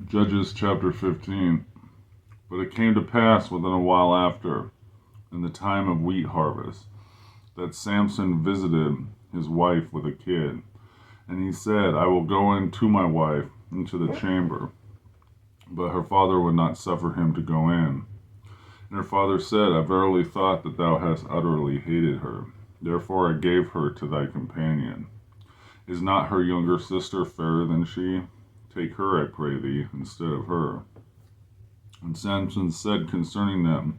Judges chapter 15. But it came to pass within a while after, in the time of wheat harvest, that Samson visited his wife with a kid. And he said, I will go in to my wife into the chamber. But her father would not suffer him to go in. And her father said, I verily thought that thou hast utterly hated her. Therefore I gave her to thy companion. Is not her younger sister fairer than she? Take her, I pray thee, instead of her. And Samson said concerning them,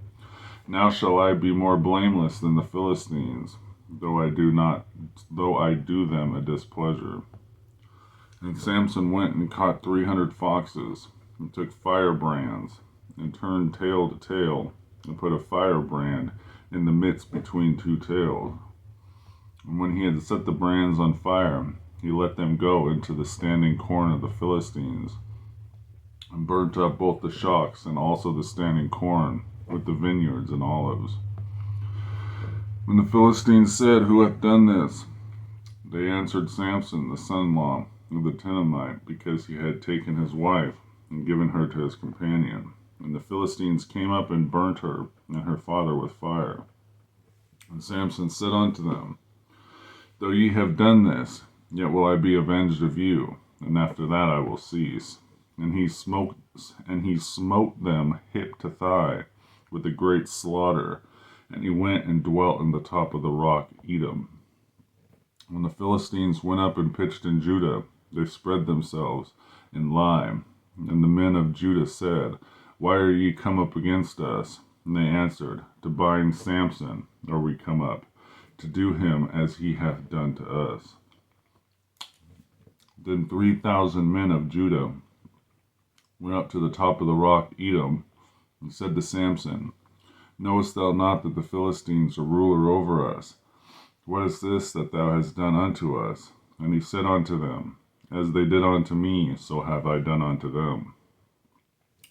Now shall I be more blameless than the Philistines, though I do them a displeasure. And Samson went and caught 300 foxes, and took firebrands, and turned tail to tail, and put a firebrand in the midst between two tails. And when he had set the brands on fire, he let them go into the standing corn of the Philistines, and burnt up both the shocks and also the standing corn with the vineyards and olives. When the Philistines said, Who hath done this? They answered, Samson, the son-in-law of the Tenamite, because he had taken his wife and given her to his companion. And the Philistines came up and burnt her and her father with fire. And Samson said unto them, Though ye have done this, yet will I be avenged of you, and after that I will cease. And he smote them hip to thigh with a great slaughter, and he went and dwelt in the top of the rock Edom. When the Philistines went up and pitched in Judah, they spread themselves in Lime. And the men of Judah said, Why are ye come up against us? And they answered, To bind Samson are we come up, to do him as he hath done to us. Then 3,000 men of Judah went up to the top of the rock Edom, and said to Samson, Knowest thou not that the Philistines are ruler over us? What is this that thou hast done unto us? And he said unto them, As they did unto me, so have I done unto them.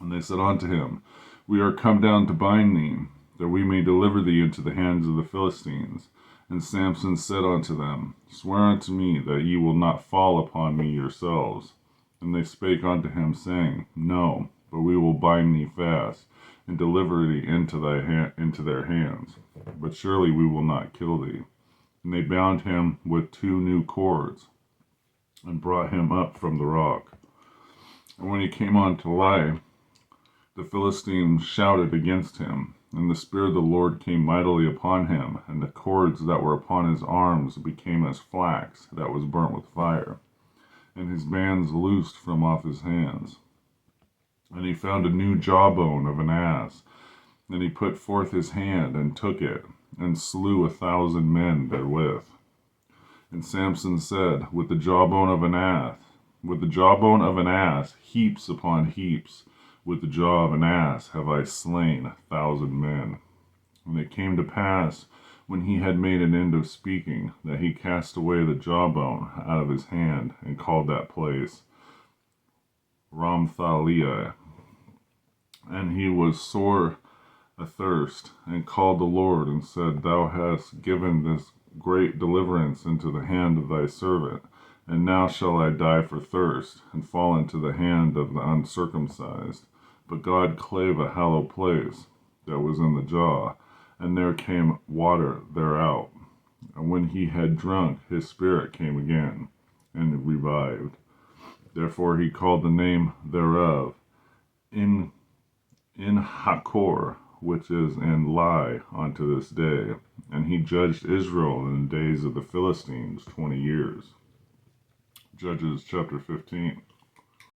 And they said unto him, We are come down to bind thee, that we may deliver thee into the hands of the Philistines. And Samson said unto them, Swear unto me that ye will not fall upon me yourselves. And they spake unto him, saying, No, but we will bind thee fast, and deliver thee into their hands. But surely we will not kill thee. And they bound him with 2 new cords, and brought him up from the rock. And when he came on to lie, the Philistines shouted against him, and the Spirit of the Lord came mightily upon him, and the cords that were upon his arms became as flax that was burnt with fire, and his bands loosed from off his hands. And he found a new jawbone of an ass, and he put forth his hand and took it, and slew 1,000 men therewith. And Samson said, With the jawbone of an ass, heaps upon heaps, with the jaw of an ass have I slain 1,000 men. And it came to pass, when he had made an end of speaking, that he cast away the jawbone out of his hand, and called that place Ramthaliah. And he was sore athirst, and called the Lord, and said, Thou hast given this great deliverance into the hand of thy servant, and now shall I die for thirst, and fall into the hand of the uncircumcised. But God clave a hollow place that was in the jaw, and there came water thereout. And when he had drunk, his spirit came again, and revived. Therefore he called the name thereof In Hakor, which is in Lie unto this day. And he judged Israel in the days of the Philistines 20 years. Judges chapter 15.